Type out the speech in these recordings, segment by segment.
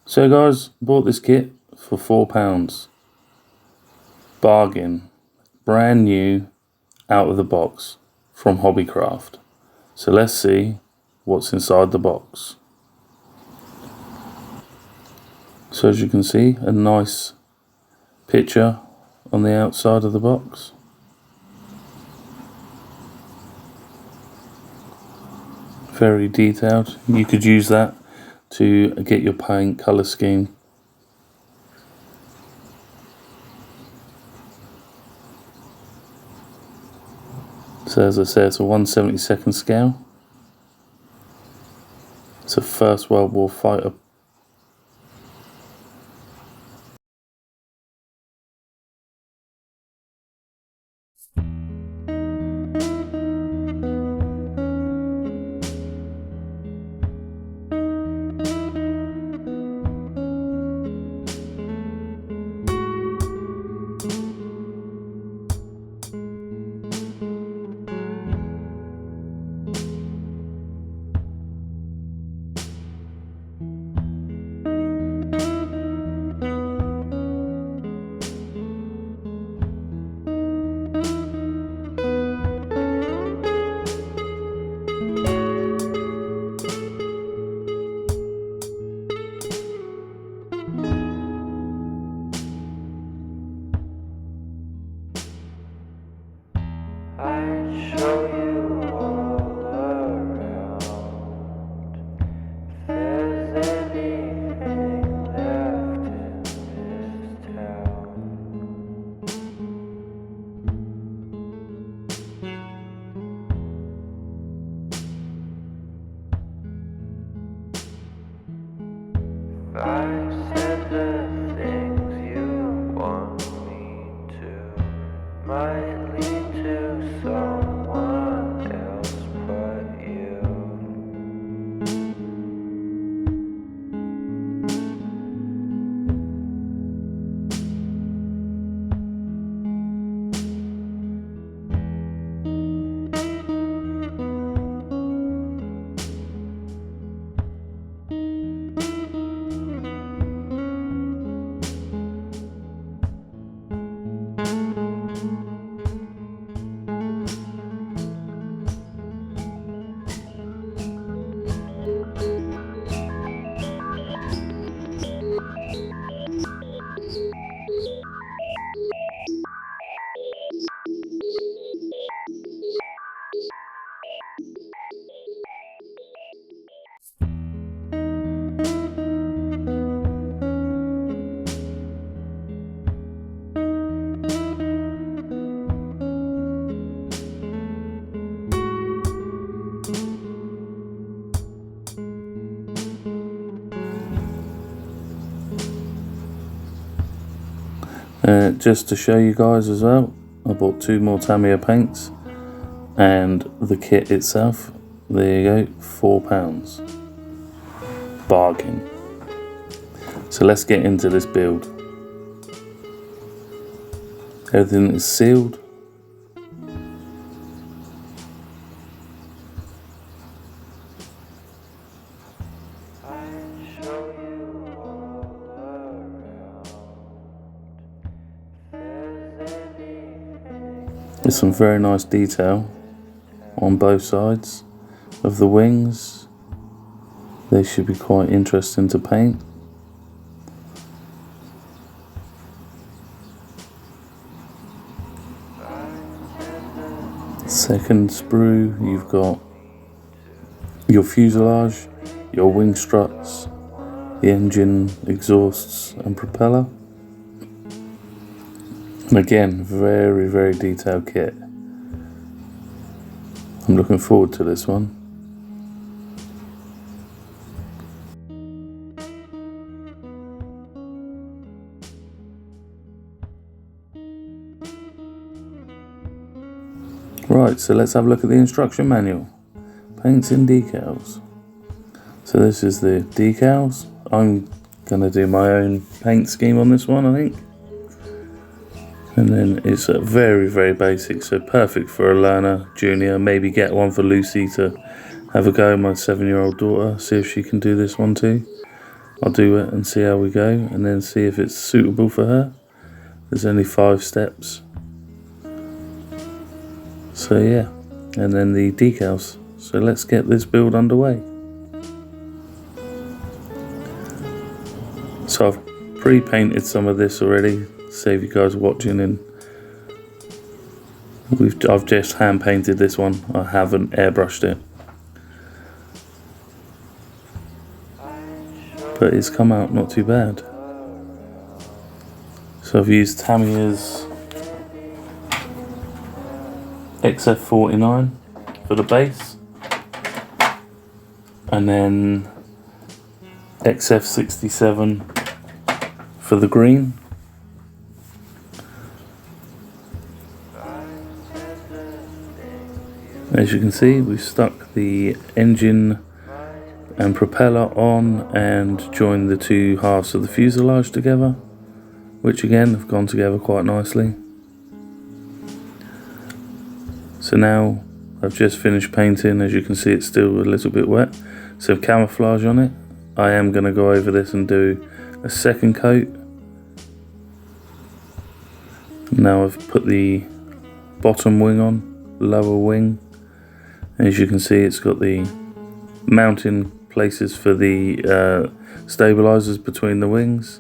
So guys, bought this kit for £4. Bargain. Brand new, out of the box, from Hobbycraft. So let's see what's inside the box. So as you can see, a nice picture on the outside of the box. Very detailed. You could use that to get your paint colour scheme. So as I said, it's a 1/72 scale. It's a First World War fighter. I'd show you all around. If there's anything left in this town. If I said the things you want me to, might lead to someone else but you. Just to show you guys as well, I bought 2 more Tamiya paints and the kit itself. There you go, £4. Bargain. So let's get into this build. Everything is sealed. I'd show you all around. If there's anything There's some very nice detail on both sides of the wings. They should be quite interesting to paint. Second sprue, you've got your fuselage, your wing struts, the engine, exhausts and propeller. And again, very, very detailed kit. I'm looking forward to this one. Right, so let's have a look at the instruction manual. Paints and decals. So this is the decals. I'm going to do my own paint scheme on this one, I think. And then it's very, very basic, so perfect for a learner, junior. Maybe get one for Lucy to have a go, my 7-year-old daughter, see if she can do this one too. I'll do it and see how we go, and then see if it's suitable for her. There's only 5 steps. So yeah, and then the decals. So let's get this build underway. So I've pre-painted some of this already, save you guys watching, and I've just hand painted this one. I haven't airbrushed it, but it's come out not too bad. So I've used Tamiya's XF49 for the base, and then XF67 for the green. As you can see, we've stuck the engine and propeller on and joined the 2 halves of the fuselage together, which again have gone together quite nicely. So now I've just finished painting. As you can see, it's still a little bit wet, so camouflage on it. I am going to go over this and do a second coat. Now I've put the bottom wing on, lower wing. As you can see, it's got the mounting places for the stabilizers between the wings.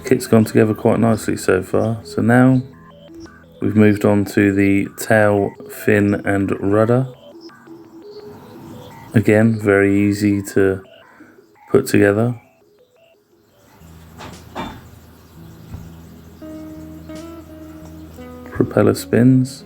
Kit's gone together quite nicely so far. So now we've moved on to the tail, fin and rudder. Again, very easy to put together. Propeller spins.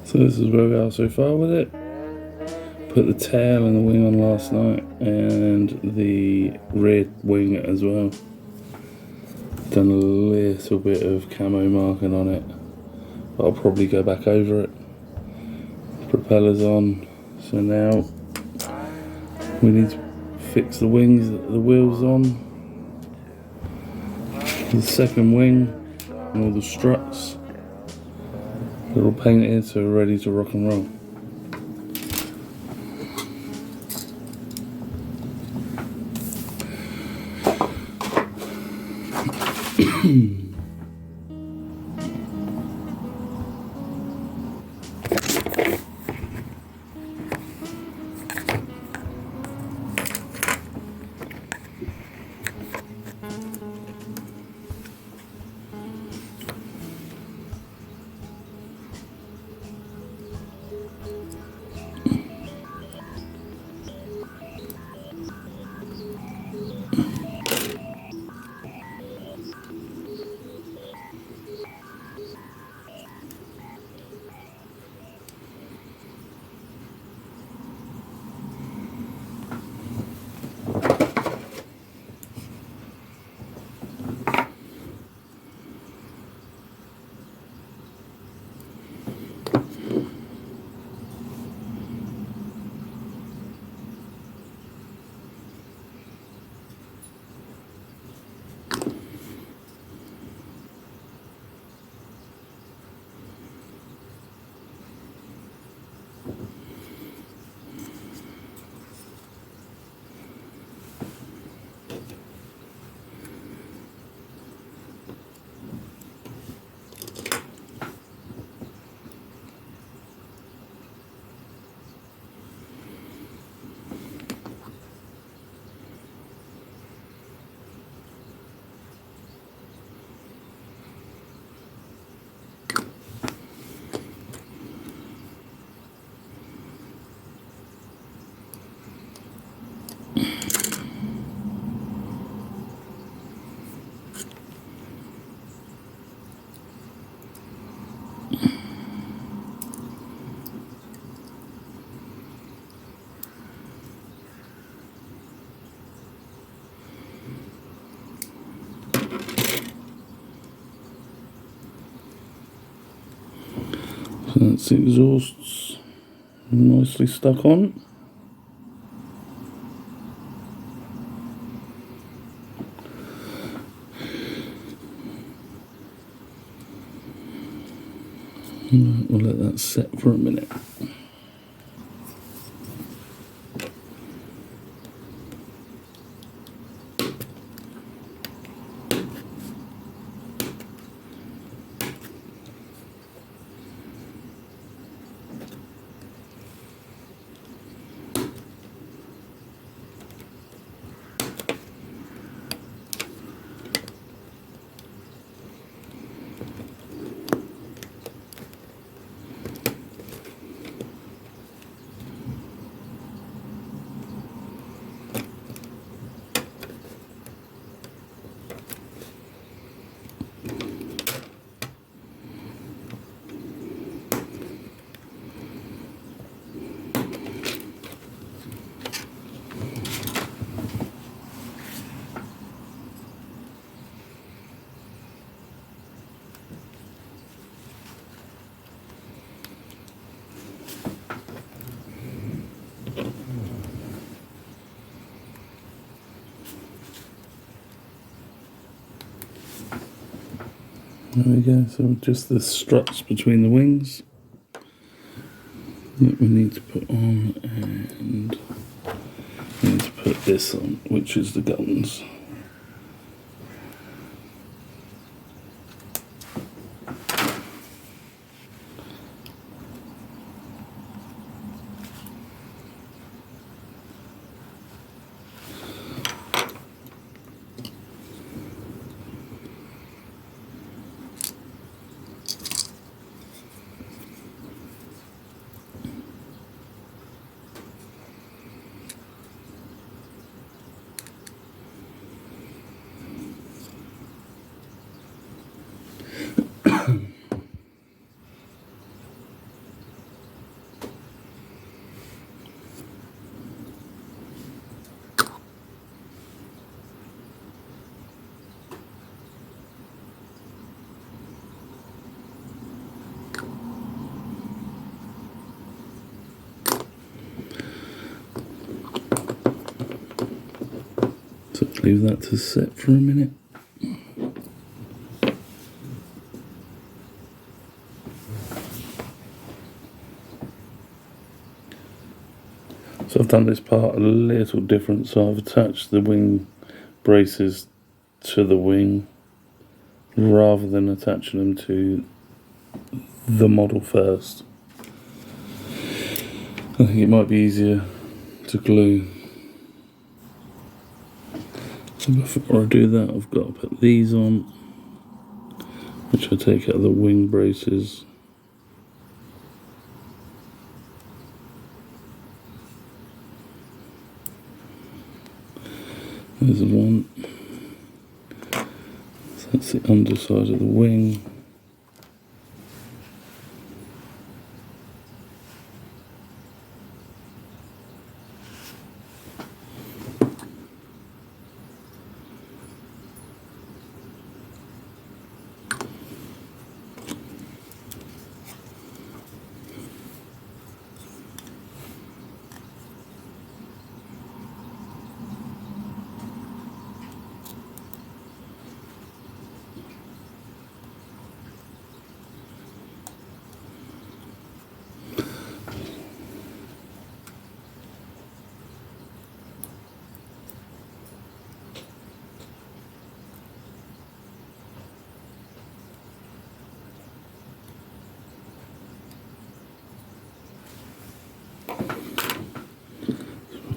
So this is where we are so far with it. Put the tail and the wing on last night, and the rear wing as well. Done a little bit of camo marking on it, but I'll probably go back over it. Propellers on, so now we need to fix the wings, the wheels on, the second wing and all the struts. They're all painted, so we're ready to rock and roll. So that's the exhausts nicely stuck on. Right, we'll let that set for a minute. There we go, so just the struts between the wings that we need to put on, and we need to put this on, which is the guns. So leave that to set for a minute. So I've done this part a little different, so I've attached the wing braces to the wing rather than attaching them to the model first. I think it might be easier to glue. So before I do that, I've got to put these on, which I take out of the wing braces. There's one. So that's the underside of the wing.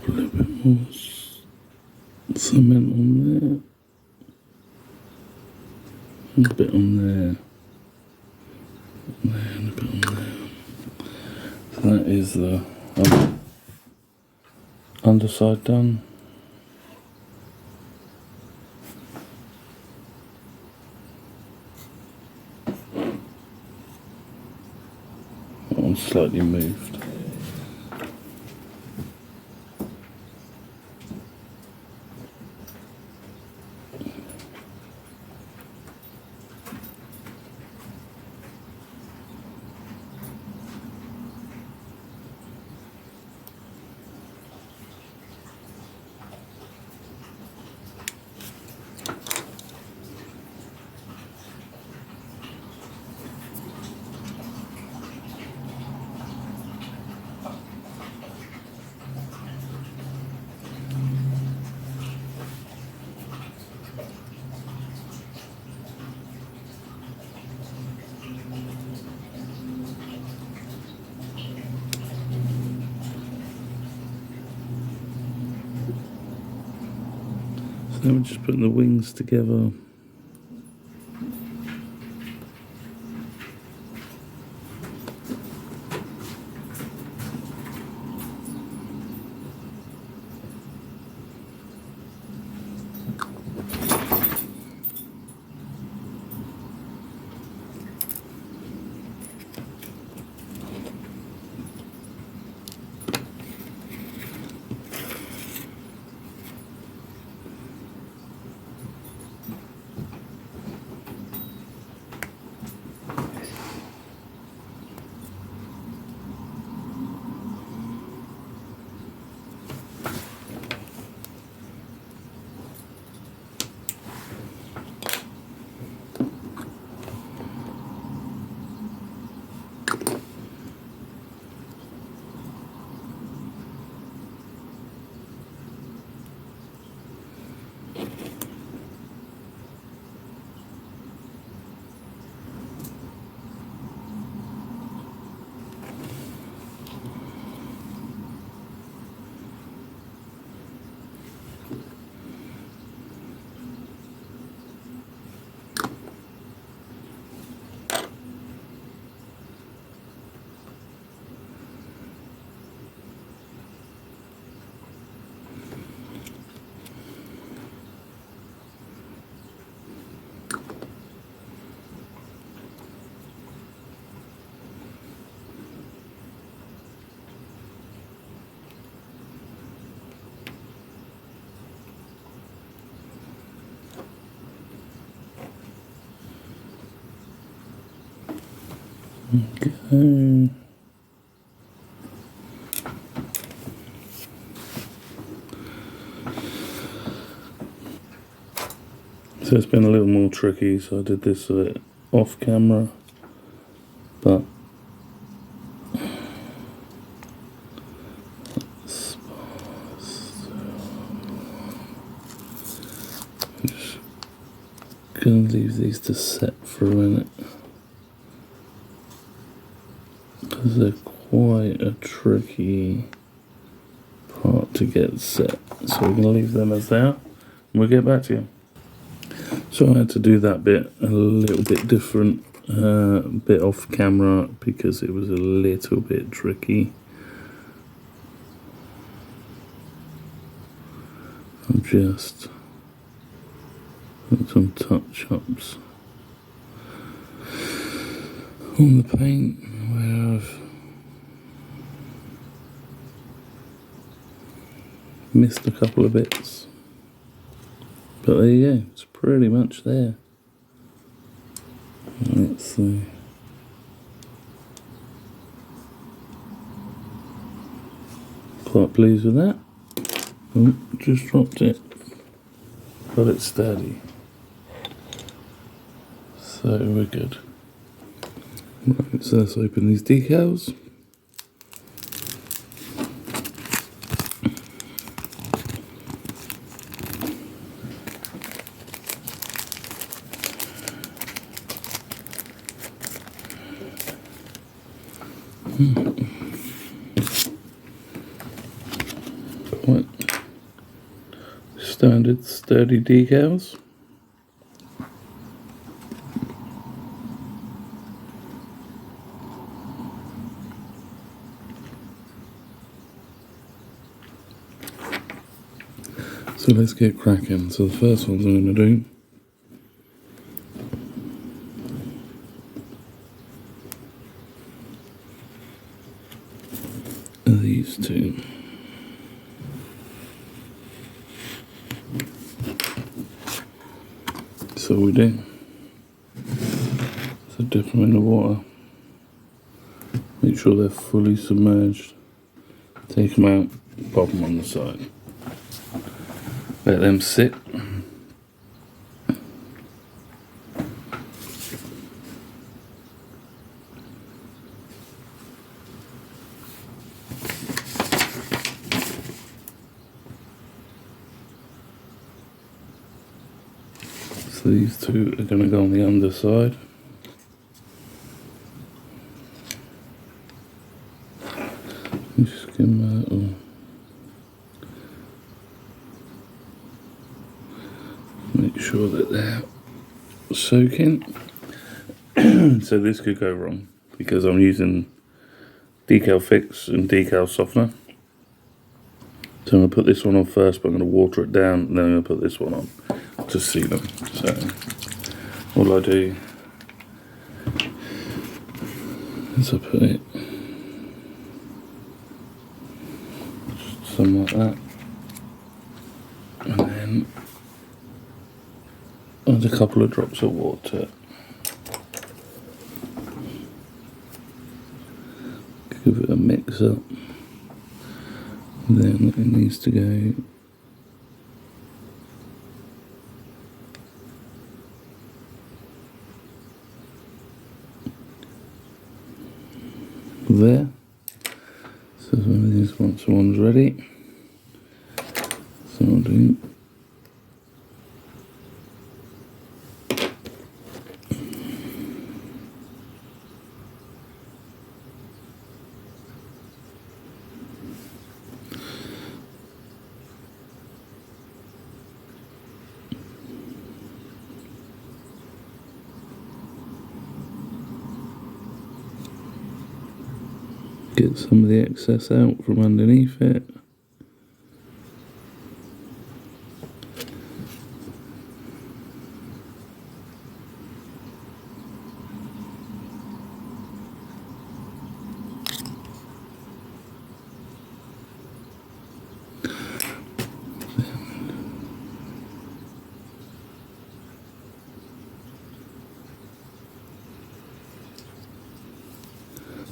A little bit more cement on there, and a bit on there, and a bit on there. So that is the underside done. That one's slightly moved. So then we're just putting the wings together. Okay. So it's been a little more tricky, so I did this off camera, but I'm just gonna leave these to set for a minute because they're quite a tricky part to get set. So we're gonna leave them as they are, and we'll get back to you. So I had to do that bit a little bit different, bit off camera because it was a little bit tricky. I'm just put some touch-ups on the paint where I've missed a couple of bits. But there you go, it's pretty much there. Let's see. Quite pleased with that. Oh, just dropped it. Got it steady. So we're good. Right, so let's open these decals. Quite standard sturdy decals. So let's get cracking. So the first ones I'm going to do are these two. So we do. So dip them in the water. Make sure they're fully submerged. Take them out, pop them on the side. Let them sit. So these two are going to go on the underside. Just skim that off. soaking. So this could go wrong because I'm using AIRFIX and decal softener. So I'm going to put this one on first, but I'm going to water it down, and then I'm going to put this one on to seal them. So all I do is I put it just something like that, and then add a couple of drops of water. Give it a mix up. Then it needs to go there. So once one's ready, so I'll do get some of the excess out from underneath it.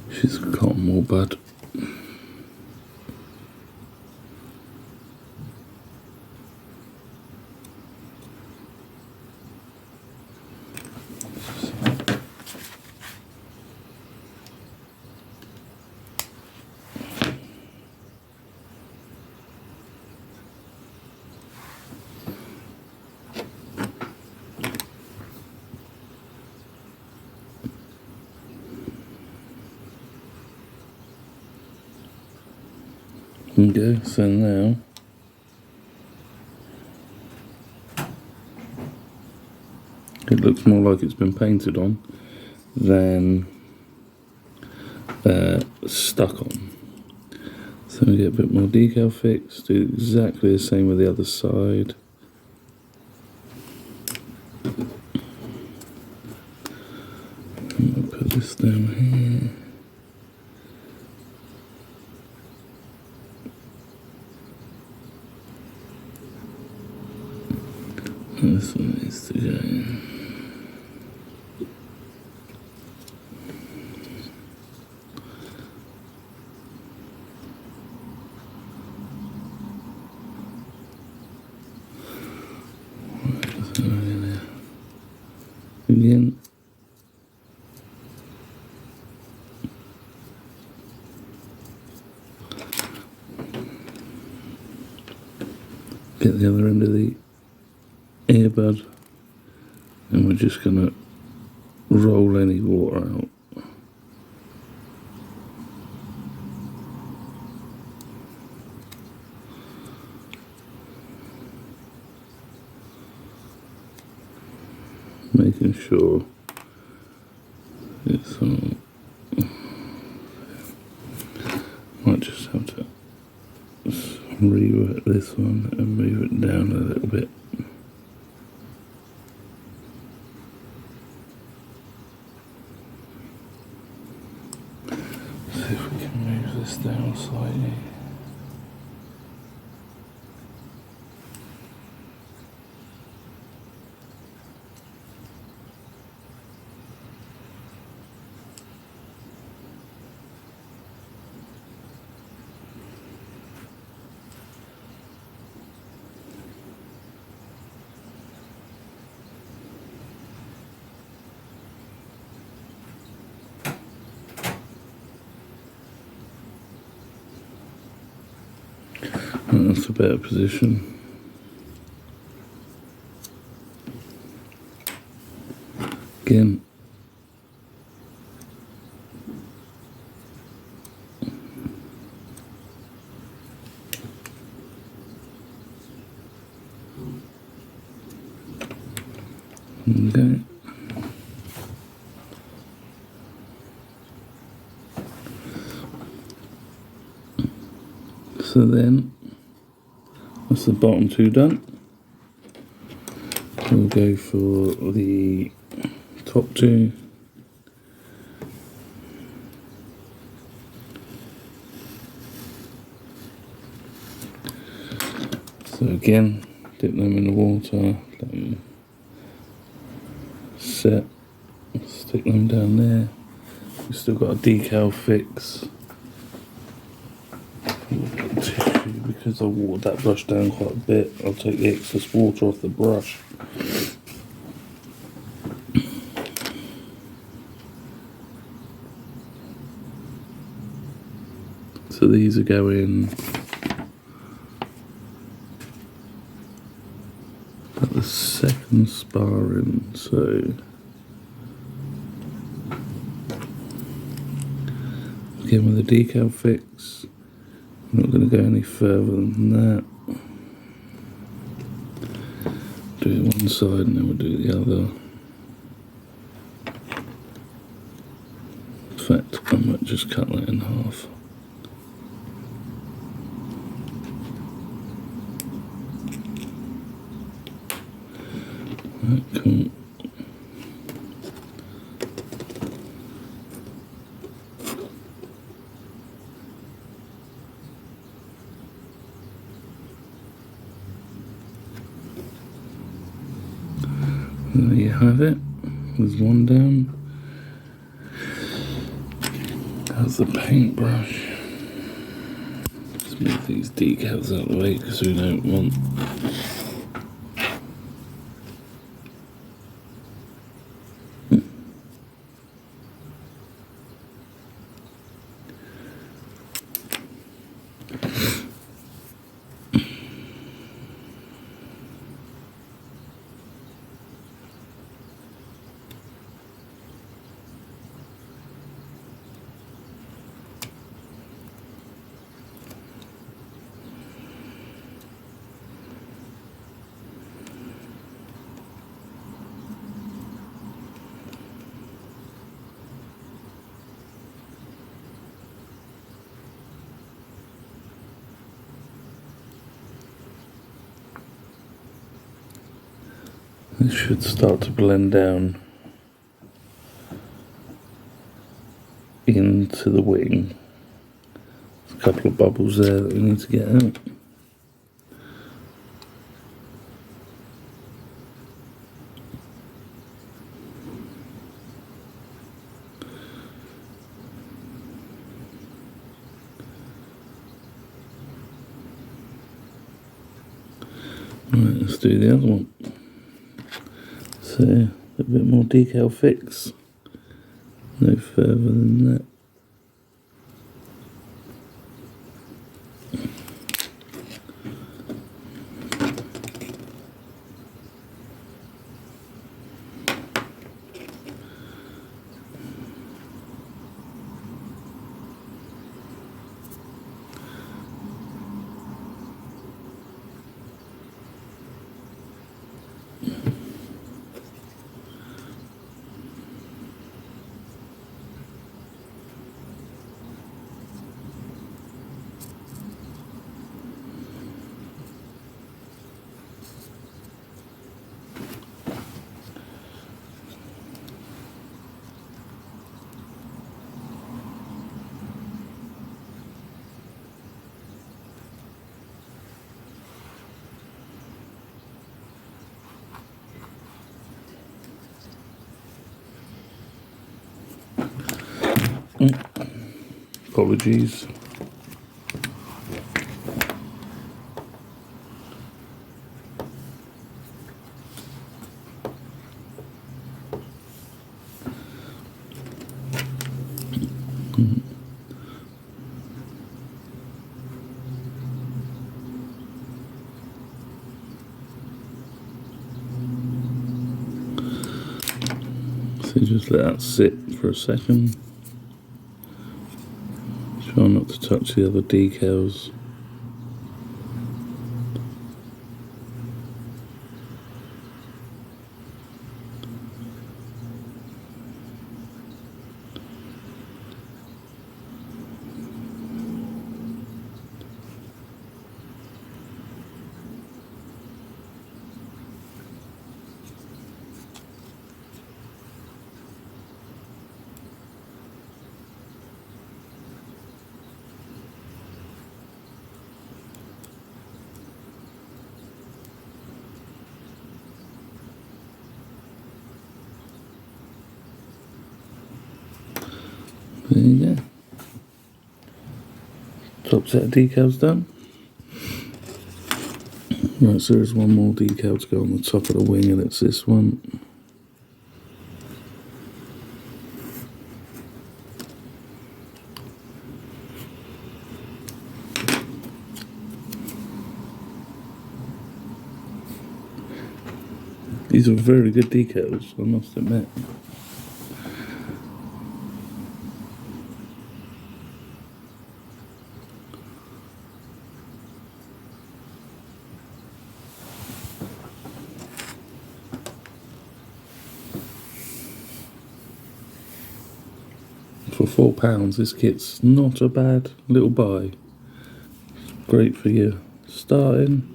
She's cotton wool bud. Okay, so now it looks more like it's been painted on than stuck on. So we get a bit more decal fix, do exactly the same with the other side. And we'll put this down here. This one needs to go. Again. Get the other end of the earbud, and we're just going to roll any water out. Making sure it's all. Might just have to rework this one and move it down a little bit. See if we can move this down slightly. That's a better position. Again. Okay. So then, that's the bottom two done. We'll go for the top two. So again, dip them in the water, let them set, stick them down there. We've still got a decal fix. Tissue, because I watered that brush down quite a bit, I'll take the excess water off the brush. So these are going at the second sparring, so again with the decal fix, I'm not going to go any further than that. Do one side and then we'll do the other. In fact, I might just cut that in half. Right, cool. There you have it. There's one down. That's the paintbrush. Let's move these decals out of the way because we don't want. This should start to blend down into the wing. There's a couple of bubbles there that we need to get out. Right, let's do the other one. So, a bit more decal fix, no further than that. Apologies. So just let that sit for a second. Try not to touch the other decals. There you go. Top set of decals done. Right, so there's one more decal to go on the top of the wing, and it's this one. These are very good decals, I must admit. For £4, this kit's not a bad little buy. Great for you starting.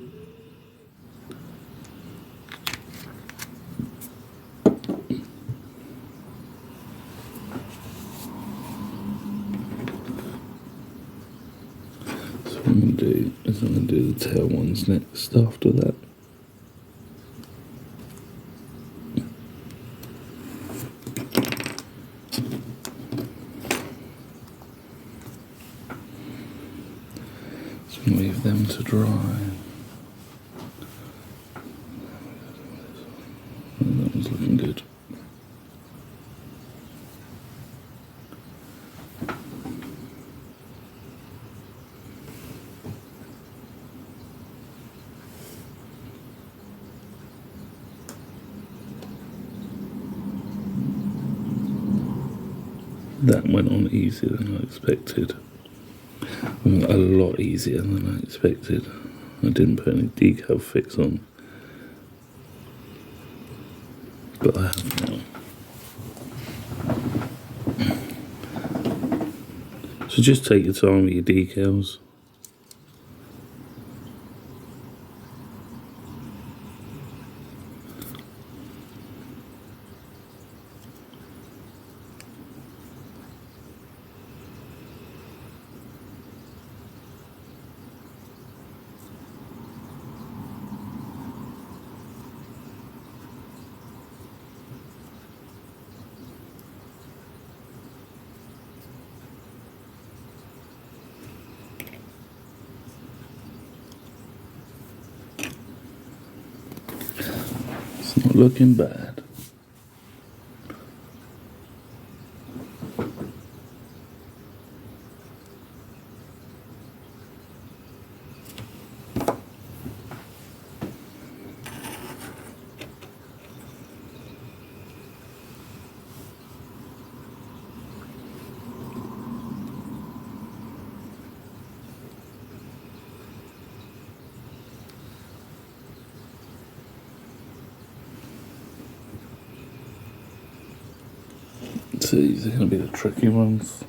So what I'm going to do is I'm going to do the tail ones next after that. So leave them to dry. And that was looking good. That went on easier than I expected. A lot easier than I expected. I didn't put any decal fix on, but I have now. So just take your time with your decals. It's not looking bad. So these are going to be the tricky ones.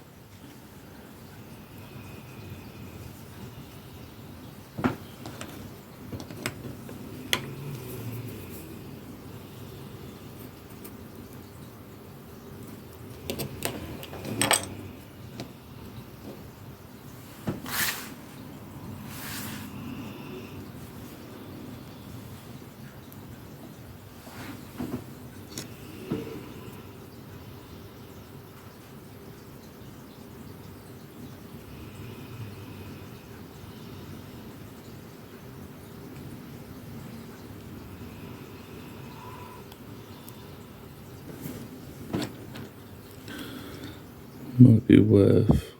Might be worth,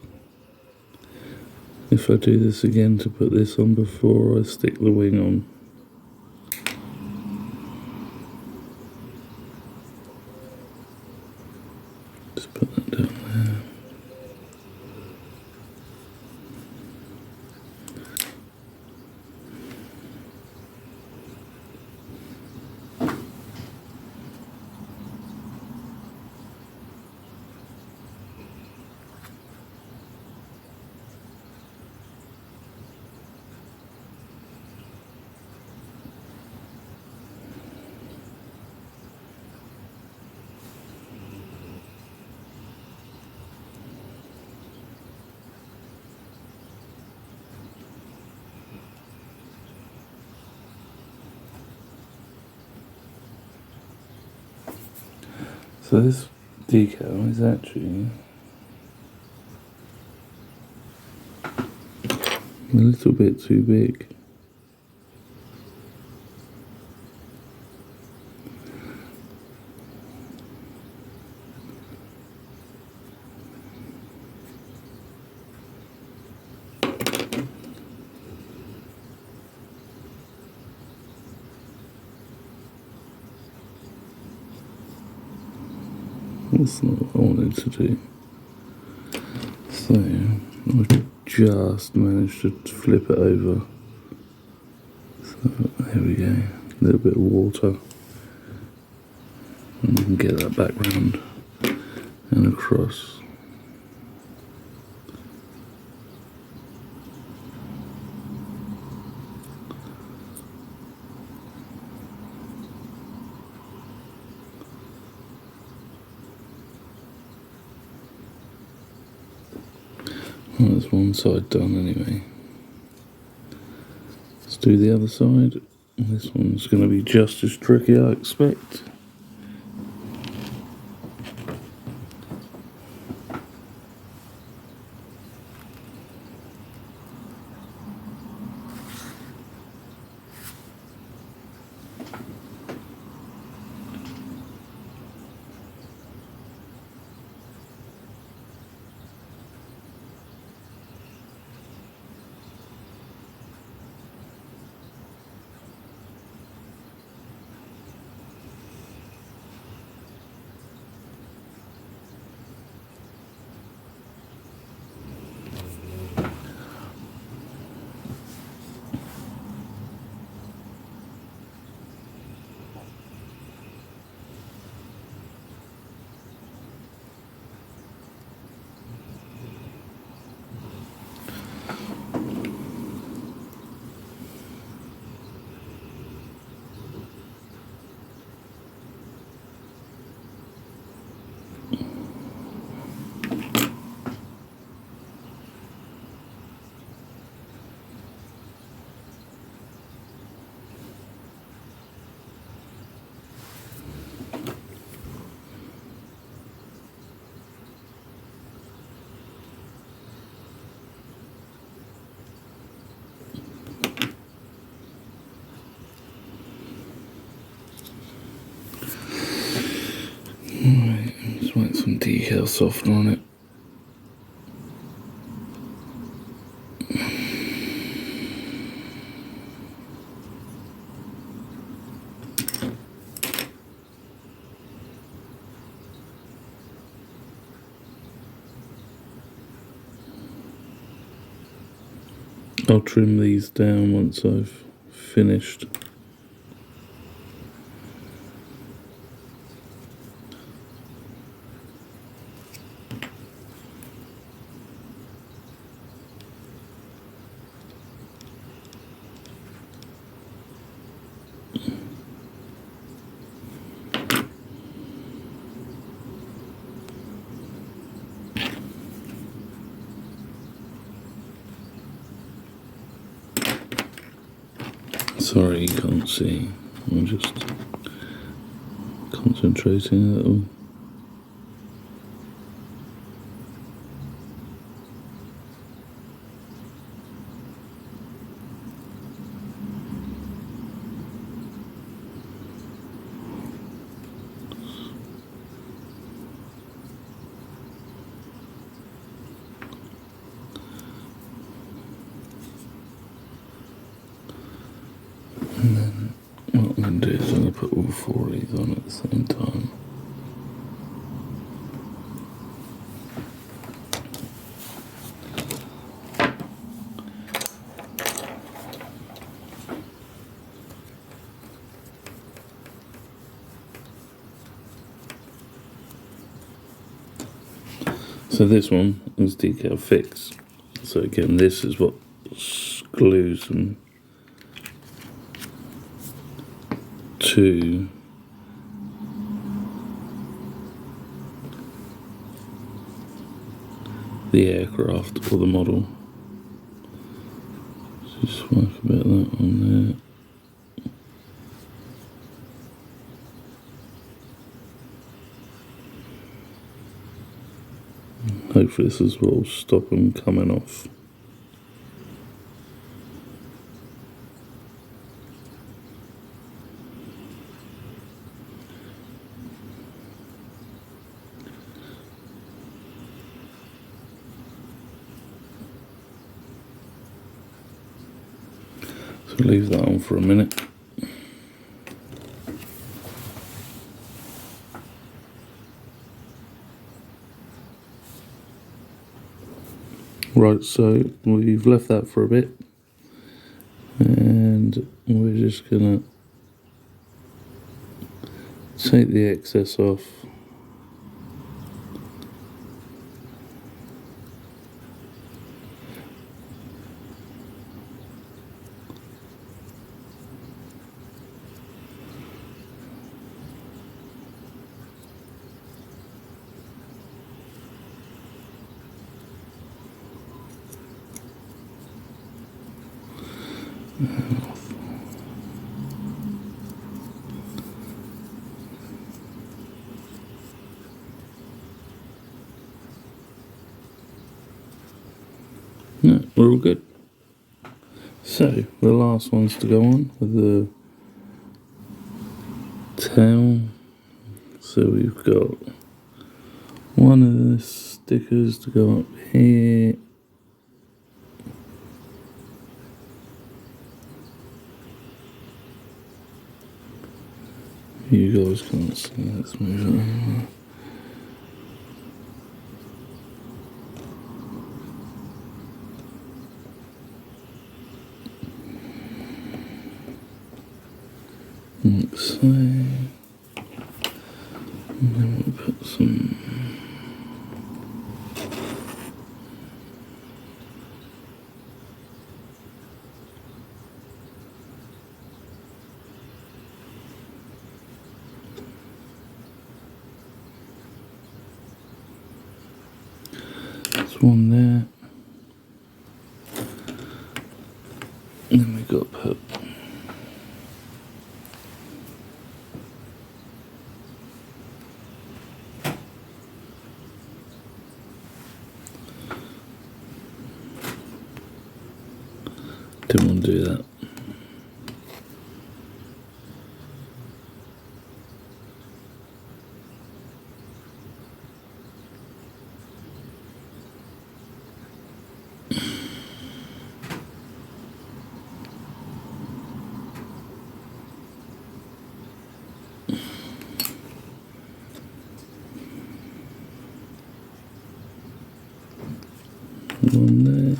if I do this again, to put this on before I stick the wing on. Just put that down there. So this decal is actually A little bit too big. That's not what I wanted to do. So, I just managed to flip it over. So, there we go. A little bit of water. And you can get that back round and across. Well, that's one side done anyway. Let's do the other side. This one's going to be just as tricky, I expect. Alright, let's write some decal softener on it. I'll trim these down once I've finished. Sorry you can't see, I'm just concentrating a little. And then what I'm going to do is I'm going to put all four of these on at the same time. So this one is AIRFIX. So again, this is what glues them to the aircraft or the model. So just work a bit of that on there. Hopefully this is what will stop them coming off. So leave that on for a minute. Right, so we've left that for a bit, and we're just gonna take the excess off. Yeah, we're all good. So the last ones to go on with the tail. So we've got one of the stickers to go up here. You guys can't see, let's move it over. So, and then we'll put some. There's one there. And then we've got to put. Didn't want to do that. One there.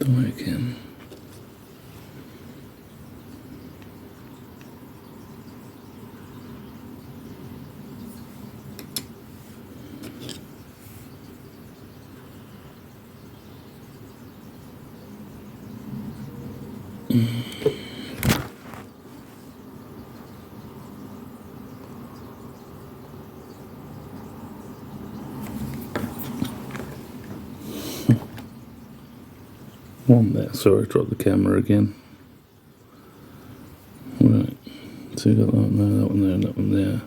Do it again. One there. Sorry, I dropped the camera again. Right. So you got that one there, that one there, and that one there.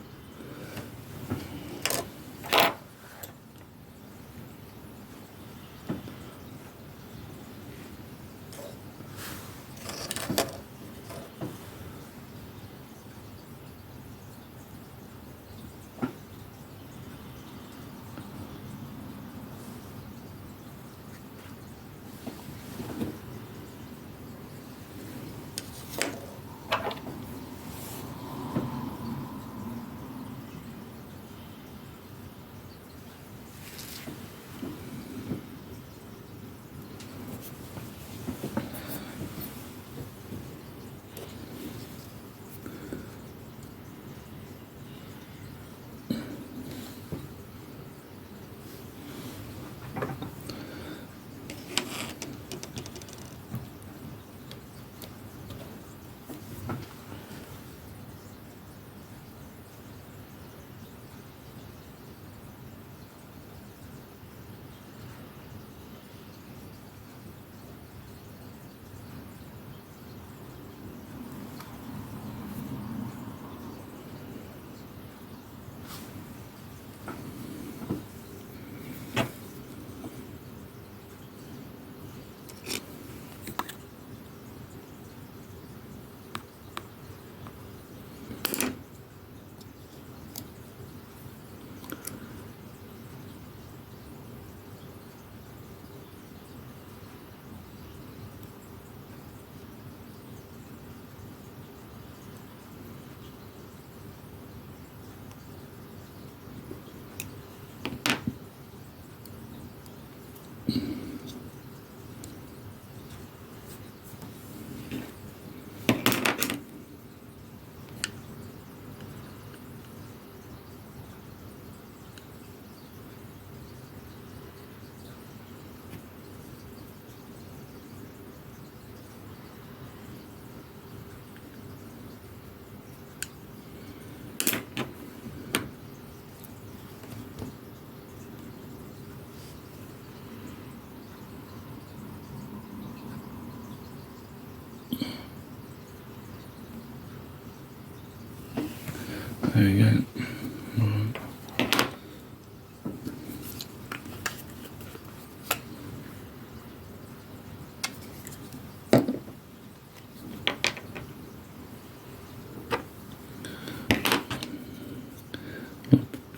There you go.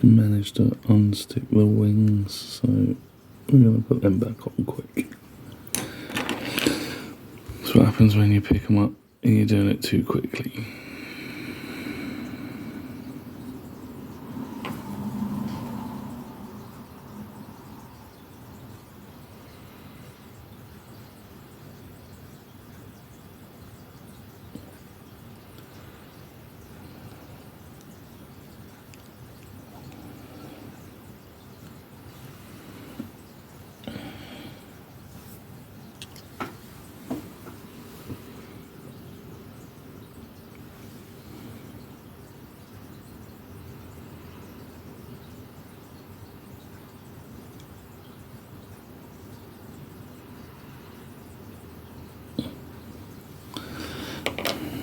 Managed to unstick the wings, so we're going to put them back on quick. That's what happens when you pick them up and you're doing it too quickly.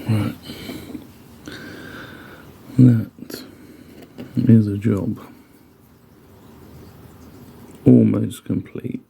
Right, that is a job almost complete.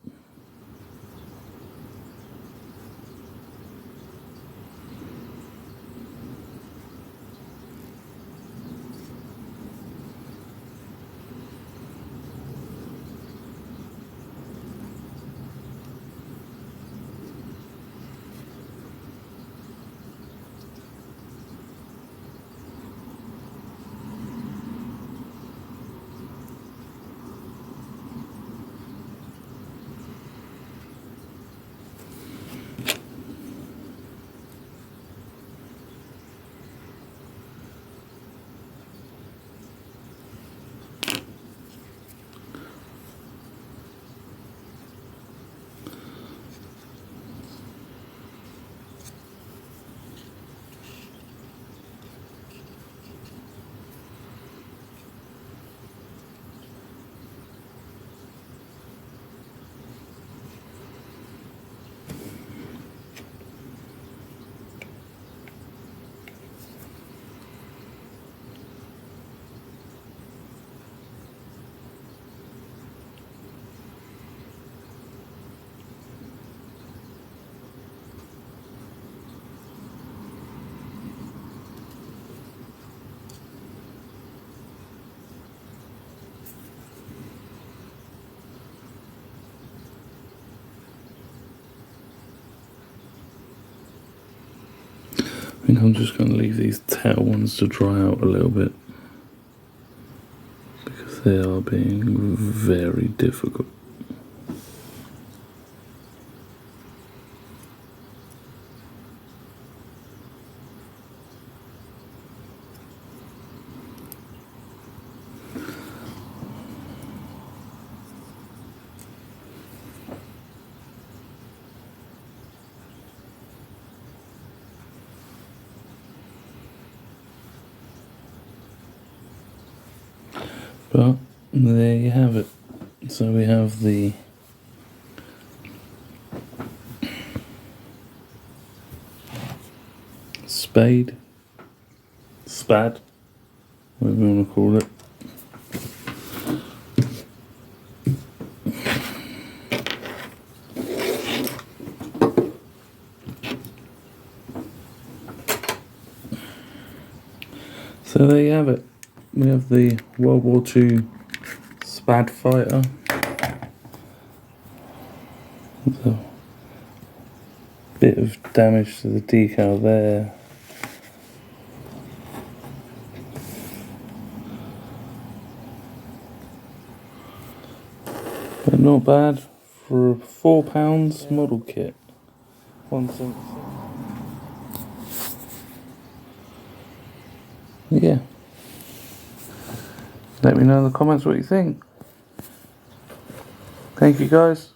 I think I'm just going to leave these tail ones to dry out a little bit because they are being very difficult. But there you have it. So we have the SPAD, whatever you want to call it. So there you have it. We have the World War II SPAD fighter. There's a bit of damage to the decal there. But not bad for a £4 model kit. 176. Yeah. Let me know in the comments what you think. Thank you guys.